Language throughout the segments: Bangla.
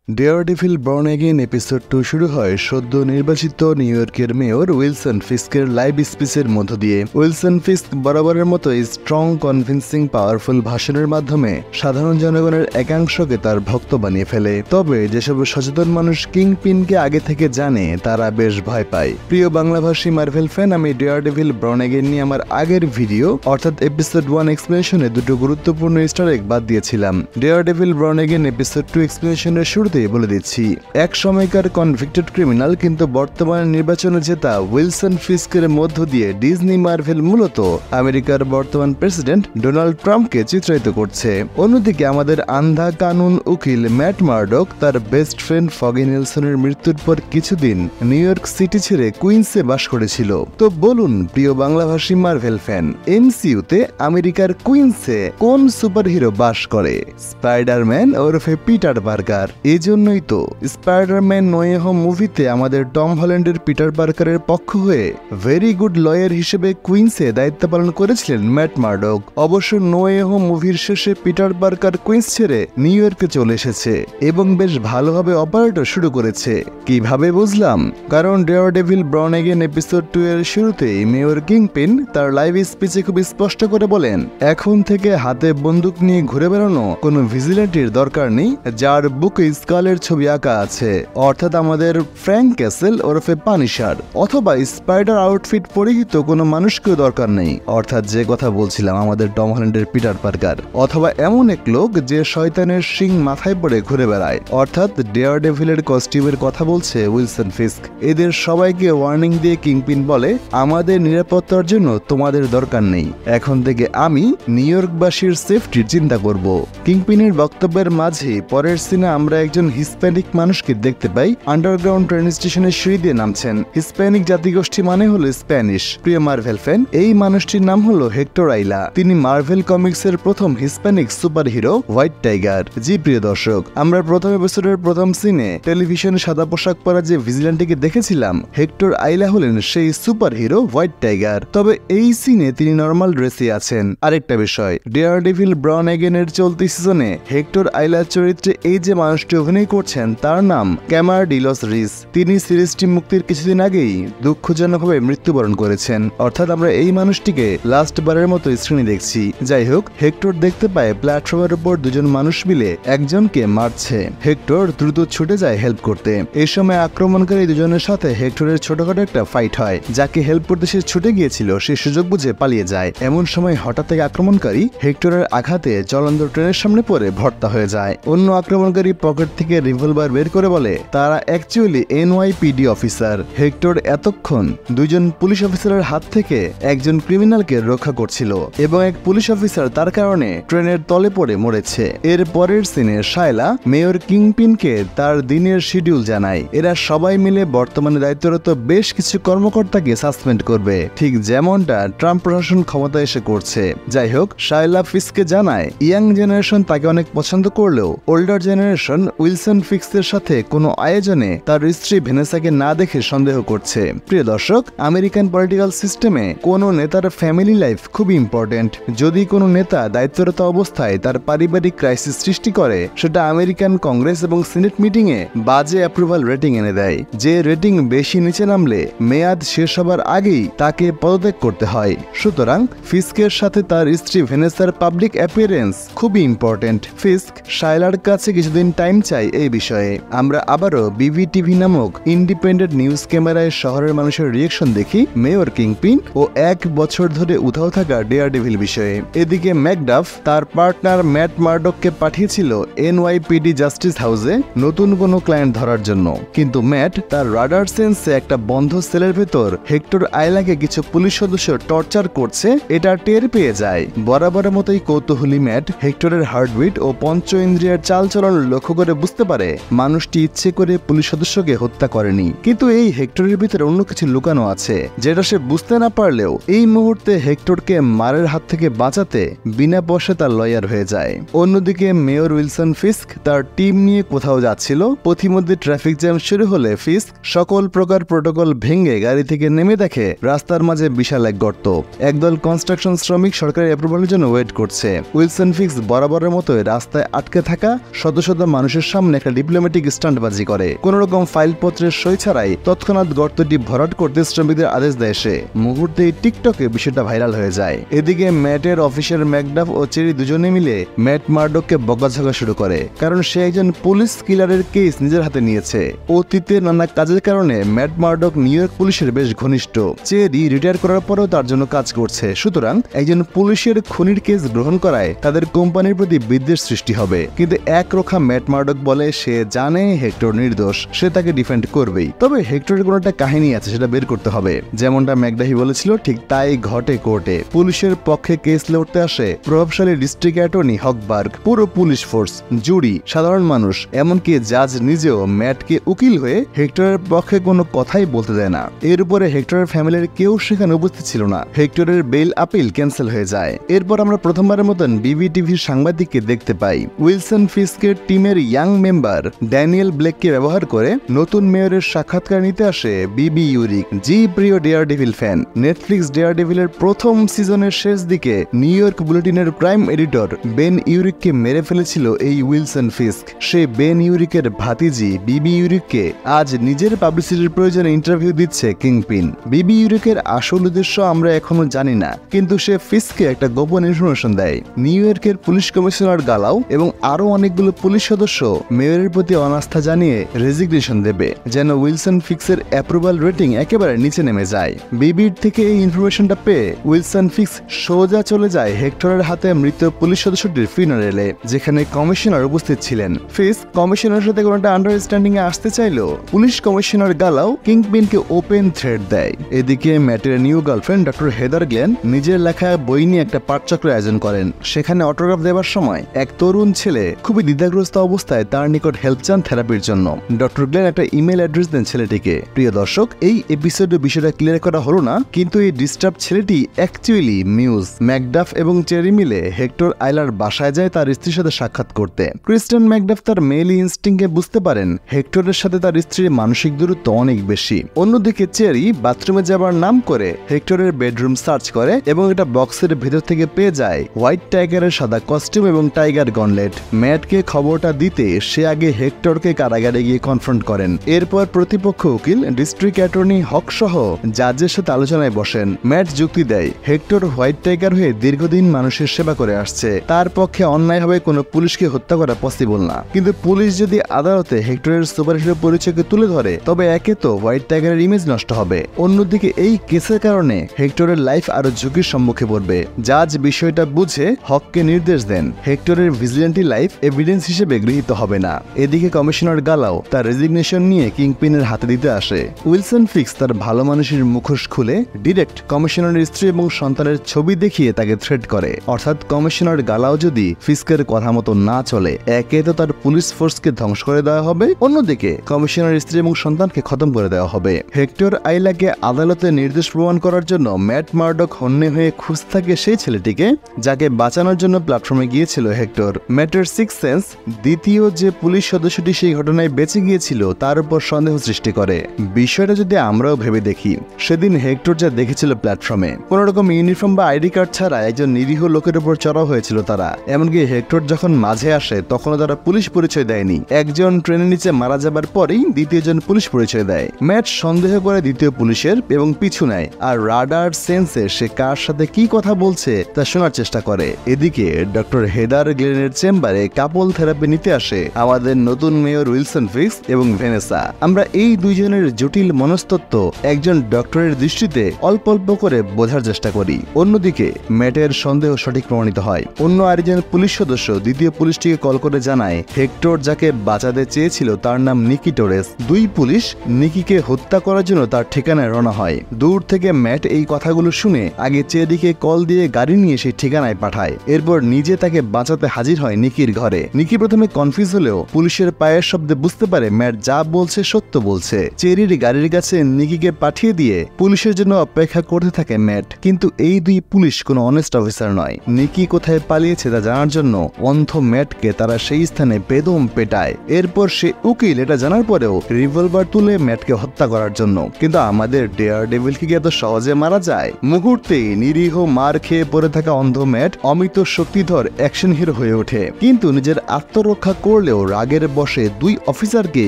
ডেয়ারডেভিল বর্ন এগেইন এপিসোড 2 শুরু হয় সদ্য নির্বাচিত নিউ ইয়র্কের মেয়র উইলসন ফিস্কের লাইভ স্পিচের মধ্য দিয়ে। উইলসন ফিস্ক বরাবরের মতো স্ট্রং, কনভিন্সিং, পাওয়ারফুল ভাষণের মাধ্যমে সাধারণ জনগণের একাংশকে তার ভক্ত বানিয়ে ফেলে। তবে যেসব সচেতন মানুষ কিংপিনকে আগে থেকে জানে তারা বেশ ভয় পায়। প্রিয় বাংলাভাষী মার্ভেল ফ্যান, আমি ডেয়ারডেভিল বর্ন এগেইন নিয়ে আমার আগের ভিডিও অর্থাৎ এপিসোড 1 এক্সপ্লেনেশনে দুটো গুরুত্বপূর্ণ ইস্টার এগ বাদ দিয়েছিলাম। ডেয়ারডেভিল বর্ন এগেইন এপিসোড 2 এক্সপ্লেনেশনের শুরুতে বলে দিচ্ছি, এক সময়কার কনভিক্টেড ক্রিমিনাল কিন্তু বর্তমানে নির্বাচনে জেতা উইলসন ফিস্কের মধ্য দিয়ে ডিজনি মার্ভেল মূলত আমেরিকার বর্তমান প্রেসিডেন্ট ডোনাল্ড ট্রাম্পকে চিত্রায়িত করছে। অন্যদিকে আমাদের আন্ধা কানুন উকিল ম্যাট মার্ডক তার বেস্ট ফ্রেন্ড ফগি নেলসনের মৃত্যুর পর কিছুদিন নিউ ইয়র্ক সিটি ছেড়ে কুইন্সে বাস করেছিল। তো বলুন প্রিয় বাংলাভাষী মার্ভেল ফ্যান, এমসিইউতে আমেরিকার কুইন্সে কোন সুপারহিরো বাস করে? স্পাইডারম্যান ওরফে পিটার পার্কার। এজন্যই তো স্পাইডারম্যান নো ওয়ে হোম মুভিতে আমাদের টম হল্যান্ডের পিটার পার্কারের পক্ষ হয়ে ভেরি গুড লয়ার হিসেবে কুইন্সে দায়িত্ব পালন করেছিলেন ম্যাট মার্ডক। অবশ্য নো ওয়ে হোম মুভির শেষে পিটার পার্কার কুইন্স ছেড়ে নিউ ইয়র্কে চলে এসেছে এবং বেশ ভালোভাবে অপারেটর শুরু করেছে। কিভাবে বুঝলাম? কারণ ডেয়ারডেভিল বর্ন এগেইন এপিসোড 2 এর শুরুতেই মেয়র কিংপিন তার লাইভ স্পিচে খুব স্পষ্ট করে বলেন, এখন থেকে হাতে বন্দুক নিয়ে ঘুরে বেড়ানো কোনো ভিজিল্যান্টির দরকার নেই যার বুকে স্কালের ছবি আঁকা আছে, অর্থাৎ আমাদের ফ্র্যাঙ্ক ক্যাসেল ওরফে পানিশার, অথবা স্পাইডার আউটফিট পরিহিত কোনো মানুষকেও দরকার নেই, অর্থাৎ যে কথা বলছিলাম আমাদের টম হল্যান্ডের পিটার পার্কার, অথবা এমন এক লোক যে শয়তানের শিং মাথায় পড়ে ঘুরে বেড়ায়, অর্থাৎ ডেয়ারডেভিলের কস্টিউমের কথা বলছে উইলসন ফিস্ক। এদের সবাইকে ওয়ার্নিং দিয়ে কিংপিন বলে, আমাদের নিরাপত্তার জন্য তোমাদের দরকার নেই, এখন থেকে আমি নিউ ইয়র্কবাসীর সেফটির চিন্তা করব। কিংপিনের বক্তব্যের মাঝে পরের সিনে আমরা একজন হিসপ্যানিক মানুষকে দেখতে পাই আন্ডারগ্রাউন্ড ট্রেন স্টেশনের সিঁড়ি দিয়ে নামছেন। হিসপ্যানিক জাতিগোষ্ঠী মানে হলো স্প্যানিশ। প্রিয় মার্ভেল ফ্যান, এই মানুষটির নাম হলো হেক্টর আইলা। তিনি মার্ভেল কমিক্সের প্রথম Hispanic super hero White Tiger. জি প্রিয় দর্শক, আমরা প্রথম এপিসোডের প্রথম সিনে টেলিভিশনে সাদা পোশাক পরা যে ভিজিল্যান্টিকে দেখেছিলাম, হেক্টর আইলা হলেন সেই সুপার হিরো হোয়াইট টাইগার। তবে এই সিনে তিনি নর্মাল ড্রেসে আছেন। আরেকটা বিষয়, ডেয়ারডেভিল বর্ন এগেইনের চলতি সিজনে হেক্টর আইলার চরিত্রে এই যে মানুষটি অভিনয় করছেন তার নাম ক্যামার ডিলস রিস। তিনি সিরিজটি মুক্তির কিছুদিন আগেই দুঃখজনকভাবে মৃত্যুবরণ করেছেন, অর্থাৎ আমরা এই মানুষটিকে লাস্ট বারের মতো স্ক্রিনে দেখছি। যাই হোক, হেক্টর দেখতে পায় প্ল্যাটফর্মের উপর দুজন মানুষ মিলে একজনকে মারছে। হেক্টর দ্রুত ছুটে যায় হেল্প করতে। এই সময় আক্রমণকারী দুজনের সাথে হেক্টরের ছোটখাটো একটা ফাইট হয়। যাকে হেল্প করতে সে ছুটে গিয়েছিল সে সুযোগ বুঝে পালিয়ে যায়। এমন সময় হঠাৎ এক আক্রমণকারী হেক্টরের আঘাতে চলন্ত ট্রেনের সামনে পড়ে ভর্তা হয়ে যায়। অন্য আক্রমণকারী পকেট থেকে রিভলভার বের করে বলে তারা অ্যাকচুয়ালি এনওয়াইপিডি অফিসার। হেক্টর এতক্ষণ দুইজন পুলিশ অফিসারের হাত থেকে একজন ক্রিমিনালকে রক্ষা করছিল এবং এক পুলিশ অফিসার তার কারণে ট্রেনের তলে পড়ে মরেছে। এর পরের সিনে শায়লা মেয়র কিংপিনকে তার দিনের শিডিউল জানায়। এরা সবাই মিলে বর্তমানে দায়িত্বরত বেশ কিছু কর্মকর্তাকে সাসপেন্ড করবে, ঠিক যেমনটা ট্রাম্প প্রশাসন ক্ষমতা এসে করছে। যাই হোক, শায়লা ফিস্ককে জানায় ইয়াং জেনারেশন তাকে অনেক পছন্দ করলেও ওল্ডার জেনারেশন উইলসন ফিস্কের সাথে কোনো আয়োজনে তার স্ত্রী ভেনেসাকে না দেখে সন্দেহ করছে। প্রিয় দর্শক, আমেরিকান পলিটিক্যাল সিস্টেমে কোনো নেতার ফ্যামিলি লাইফ খুবই ইম্পর্টেন্ট। যদি কোনো নেতা দায়িত্বরত অবস্থায় তার পারিবারিক ক্রাইসিস সৃষ্টি করে, সেটা আমেরিকান কংগ্রেস এবং সিনেট মিটিং এ বাজে অ্যাপ্রুভাল রেটিং এনে দেয়। যে রেটিং বেশি নিচে নামলে মেয়াদ শেষ হবার আগেই তাকে পদত্যাগ করতে হয়। সুতরাং ফিস্কের সাথে তার স্ত্রী ভেনেসার পাবলিক অ্যাপিয়ারেন্স খুবই ইম্পর্টেন্ট। ফিস্ক শায়লার কাছে কিছুদিন টাইম চাই এই বিষয়ে। আমরা আবারও বিবিটিভি নামক ইন্ডিপেন্ডেন্ট নিউজ ক্যামেরায় শহরের মানুষের রিয়েকশন দেখি মেয়র কিংপিন ও 1 বছর ধরে উধাও থাকা ডেয়ারডেভিল বিষয়ে। এদিকে ম্যাকডাফ তার পার্টনার ম্যাট মার্ডককে পাঠিয়েছিল এনওয়াইপিডি জাস্টিস হাউসে নতুন কোনো ক্লায়েন্ট ধরার জন্য, কিন্তু ম্যাট তার রাডার সেন্সে একটা বন্ধ সেলের ভেতর হেক্টর আইলাকে কিছু পুলিশ সদস্য টর্চার করছে এটা টের পেয়ে যায়। বরাবরের মতোই কৌতূহলী ম্যাট হেক্টরের হার্টবিট ও পঞ্চ ইন্দ্রিয়ার চালচলন লক্ষ্য করে বুঝতে পারে মানুষটি ইচ্ছে করে পুলিশ সদস্যকে হত্যা করেনি, কিন্তু এই হেক্টরের ভিতরে অন্য কিছু লুকানো আছে যেটা সে বুঝতে না পারলেও এই মুহূর্তে হেক্টরকে মারের হাত থেকে বাঁচাতে বিনা পয়সা তার লয়ার হয়ে যায়। অন্যদিকে মেয়র উইলসন ফিস্ক তার টিম নিয়ে কোথাও যাচ্ছিল। পথিমধ্যে ট্রাফিক জ্যাম শুরু হলে ফিস্ক সকল প্রকার প্রোটোকল ভেঙে গাড়ি থেকে নেমে দেখে রাস্তার মাঝে বিশাল এক গর্ত। একদল কনস্ট্রাকশন শ্রমিক সরকারি অ্যাপ্রুভালের জন্য ওয়েট করছে। উইলসন ফিস্ক বরাবরের মতো রাস্তায় আটকে থাকা শত শত মানুষের সামনে একটা ডিপ্লোম্যাটিক স্টান্টবাজি করে। কোন রকম ফাইলপত্রের সই ছাড়াই তৎক্ষণাৎ গর্তটি ভরাট করতে শ্রমিকদের আদেশ দেয় সে। মুহূর্তেই টিকটকে বিষয়টা ভাইরাল হয়ে যায়। এদিকে ম্যাটের অফিসের ম্যাকডাফ ও চেরি দুজনে মিলে ম্যাট মার্ডককে বকাঝকা শুরু করে, কারণ সে একজন পুলিশ কিলারের কেস নিজের হাতে নিয়েছে। অতীতে নানা কাজের কারণে ম্যাট মার্ডক নিউ ইয়র্ক পুলিশের বেশ ঘনিষ্ঠ। চেরি রিটায়ার করার পরেও তার জন্য কাজ করছে, সুতরাং একজন পুলিশের খুনির কেস গ্রহণ করায় তাদের কোম্পানির প্রতি বিদ্বেষ সৃষ্টি হবে। কিন্তু একরোখা ম্যাট মার্ডক বলে সে জানে হেক্টর নির্দোষ, সে তাকে ডিফেন্ড করবেই। তবে হেক্টরের কোনো একটা কাহিনী আছে, সেটা বের করতে হবে। যেমনটা ম্যাকডাহি বলেছিল ঠিক তাই ঘটে কোর্টে। পুলিশের পক্ষে কেস লড়তে আসে প্রভাবশালী ডিস্ট্রিক্ট অ্যাটর্নি হকবার্গ, পুরো পুলিশ ফোর্স, জুরি, সাধারণ মানুষ, এমনকি জাজ নিজেও ম্যাটকে উকিল হয়ে হেক্টরের পক্ষে কোনো কথাই বলতে দেয় না। এর উপরে হেক্টরের ফ্যামিলির কেউ সেখানে উপস্থিত ছিল না। হেক্টরের বেল আপিল ক্যান্সেল হয়ে যায়। এরপর আমরা প্রথমবারের মতন বিবিটিভির সাংবাদিককে দেখতে পাই। উইলসন ফিস্কের টিমের ইয়াং মেম্বার ড্যানিয়েল ব্লেককে ব্যবহার করে নতুন মেয়রের সাক্ষাৎকার নিতে আসে বিবি ইউরিক। জি প্রিয় ডেয়ারডেভিল ফ্যান, নেটফ্লিক্স ডেয়ারডেভিলের প্রথম সিজনের শেষ দিকে নিউ ইয়র্ক বুলেটিনের প্রাইম এডিটর বেন ইউরিককে মেরে ফেলেছিল এই উইলসন ফিস্ক। সে বেন ইউরিকের ভাতিজি বিবি ইউরিককে আজ নিজের পাবলিসিটির প্রয়োজনে ইন্টারভিউ দিচ্ছে কিংপিন। বিবি ইউরিকের আসল উদ্দেশ্য আমরা এখনো জানি না, কিন্তু সে ফিস্ককে একটা গোপন ইনফরমেশন দেয়। নিউ ইয়র্কের পুলিশ কমিশনার গালাও এবং আরো অনেকগুলো পুলিশ সদস্য মেয়রের প্রতি অনাস্থা জানিয়ে রেজিগনেশন দেবে, যেন উইলসন ফিক্সের অ্যাপ্রুভাল রেটিং একেবারে নিচে নেমে যায়। বিবির থেকে এই ইনফরমেশনটা পেয়ে উইলসন ফিক্স সোজা চলে যায় হেক্টরের হাতে মৃত পুলিশ সদস্যটির ফিনারেলে, যেখানে কমিশনার উপস্থিত ছিলেন। ফিক্স কমিশনারের সাথে কোনো একটা আন্ডারস্ট্যান্ডিং এ আসতে চাইলো। পুলিশ কমিশনার গালাও কিংপিনকে ওপেন থ্রেট দেয়। এদিকে ম্যাটের নিউ গার্লফ্রেন্ড ডক্টর হেদার গ্লেন নিজের লেখা বই নিয়ে একটা পাঠচক্র আয়োজন করেন। সেখানে অটোগ্রাফ দেওয়ার সময় এক তরুণ ছেলে খুবই দ্বিধাগ্রস্ত অবস্থায় তার নিকট হেল্প চান থেরাপির জন্য। ডক্টর গ্লেন একটা ইমেল অ্যাড্রেস দেন ছেলেটিকে। প্রিয় দর্শক, এই এপিসোডে বিষয়টা ক্লিয়ার করা হলো না, কিন্তু এই ডিস্টার্ব ছেলেটি অ্যাকচুয়ালি মিউজ। ম্যাকডাফ এবং চেরি মিলে হেক্টর আইলার বাসায় যায় তার স্ত্রীর সাথে সাক্ষাৎ করতে। ক্রিস্টিয়ান ম্যাকডাফ তার মেইলি ইনস্টিংকে বুঝতে পারেন হেক্টরের সাথে তার স্ত্রীর মানসিক দূরত্ব অনেক বেশি। অন্যদিকে চেরি বাথরুমে যাবার নাম করে হেক্টরের বেডরুম সার্চ করে এবং এটা বক্সের ভেতর থেকে পেয়ে যায় হোয়াইট টাইগারের সাদা কস্টিউম এবং টাইগার গনলেট। ম্যাটকে খবরটা দিতে সে আগে হেক্টরকে কারাগারে গিয়ে কনফ্রন্ট করেন। এরপর প্রতিপক্ষ উকিল ডিস্ট্রিক্ট অ্যাটর্নি হক সহ জাজের সাথে আলোচনায় বসেন। ম্যাট যুক্তি দেয় হেক্টর হোয়াইট টাইগার হয়ে দীর্ঘদিন মানুষের সেবা করে আসছে, তার পক্ষে অন্যায়ভাবে কোনো পুলিশকে হত্যা করা পসিবল না। কিন্তু পুলিশ যদি আদালতে হেক্টরের সুপারহিরো পরিচয়কে তুলে ধরে তবে একে তো হোয়াইট টাইগারের ইমেজ নষ্ট হবে, অন্যদিকে এই কেসের কারণে হেক্টরের লাইফ আরো ঝুঁকির সম্মুখে পড়বে। জাজ বিষয়টা বুঝে হককে নির্দেশ দেন হেক্টরের ভিজিলেন্টি লাইফ এভিডেন্স হিসেবে গৃহীত হবে না। এদিকে কমিশনার গালাও তার রেজিগনেশন নিয়ে কিংপিনের হাতে দিতে আসে। উইলসন ফিক্স তার ভালো মানুষের মুখোশ খুলে ডিরেক্ট কমিশনারের স্ত্রী এবং সন্তানের ছবি দেখিয়ে তাকে থ্রেট করে। অর্থাৎ কমিশনার গালাও যদি ফিস্কের কথা মতো না চলে, একে তো তার পুলিশ ফোর্সকে ধ্বংস করে দেওয়া হবে, অন্যদিকে কমিশনারের স্ত্রী এবং সন্তানকে খতম করে দেওয়া হবে। হেক্টর আইলাকে আদালতে নির্দোষ প্রমাণ করার জন্য ম্যাট মার্ডক হন্যে হয়ে খুঁজ থাকে সেই ছেলেটিকে যাকে বাঁচানোর জন্য প্ল্যাটফর্মে গিয়েছিল হেক্টর। ম্যাটের সিক্স সেন্স দ্বিতীয় যে পুলিশ সদস্যটি সেই ঘটনায় বেঁচে গিয়েছিল তার উপর সন্দেহ সৃষ্টি করে। বিষয়টা যদি আমরাও ভেবে দেখি, সেদিন হেক্টর যা দেখেছিল প্ল্যাটফর্মে, কোন রকম ইউনিফর্ম বা আইডি কার্ড ছাড়া একজন নিরীহ লোকের উপর চড়াও হয়েছিল তারা। এমনকি হেক্টর যখন মাঝে আসে তখনও তারা পুলিশ পরিচয় দেয়নি। একজন ট্রেনের নিচে মারা যাবার পরেই দ্বিতীয়জন পুলিশ পরিচয় দেয়। ম্যাট সন্দেহ করে দ্বিতীয় পুলিশের এবং পিছু নেয়, আর রাডার সেন্সে সে কার সাথে কি কথা বলছে তা শোনার চেষ্টা করে। এদিকে ডক্টর হেদার গ্লেনের চেম্বারে কাপল থেরাপি নিতে আসে আমাদের নতুন মেয়র উইলসন ফিক্স এবং ভেনেসা। আমরা এই দুইজনের জটিল মনস্তত্ত্ব একজন ডক্টরের দৃষ্টিতে অল্প অল্প করে বোঝার চেষ্টা করি। অন্যদিকে ম্যাটের সন্দেহ সঠিক প্রমাণিত হয়। অন্য আরেকজন পুলিশ সদস্য দ্বিতীয় পুলিশটিকে কল করে জানায় হেক্টর যাকে বাঁচাতে চেয়েছিল তার নাম নিকি টোরেস। দুই পুলিশ নিকিকে হত্যা করার জন্য তার ঠিকানায় রওনা হয়। দূর থেকে ম্যাট এই কথাগুলো শুনে আগে চেরিকে কল দিয়ে গাড়ি নিয়ে সেই ঠিকানায় পাঠায়। এরপর নিজে তাকে বাঁচাতে হাজির হয় নিকির ঘরে। নিকি প্রথমে কনফিউজ হলেও পুলিশের পায়ের শব্দে বুঝতে পারে ম্যাট যা বলছে সত্য বলছে। চেরির গাড়ির কাছে নিকিকে পাঠিয়ে দিয়ে পুলিশের জন্য অপেক্ষা করতে থাকে ম্যাট। কিন্তু এই দুই পুলিশ কোনো অনেস্ট অফিসার নয়। নিকি কোথায় পালিয়েছে তা জানার জন্য অন্ধ ম্যাটকে তারা সেই স্থানে বেদম পেটায়। এরপর সে উকিল এটা জানার পরেও রিভলভার তুলে ম্যাটকে হত্যা করার জন্য। কিন্তু আমাদের ডেয়ারডেভিলকে কি এত সহজে মারা যায়? মুহূর্তেই নিরীহ মার খেয়ে পড়ে থাকা অন্ধ ম্যাট অমিত শক্তিধর অ্যাকশন হিরো হয়ে ওঠে। কিন্তু নিজের আত্মরক্ষা করতে করলেও রাগের বশে 2 অফিসারকে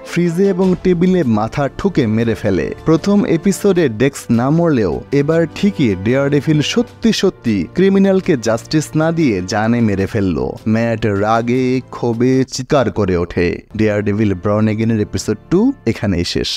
ফ্রিজে এবং টেবিলে মাথা ঠুকে মেরে ফেলে। প্রথম এপিসোডে ডেক্স না মরলেও এবার ঠিকই ডেয়ারডেভিল সত্যি ক্রিমিনালকে জাস্টিস না দিয়ে জানে মেরে ফেলল। ম্যাট রাগে ক্ষোভে চিৎকার করে ওঠে। ডেয়ারডেভিল বর্ন এগেইনের এপিসোড 2 এখানেই শেষ।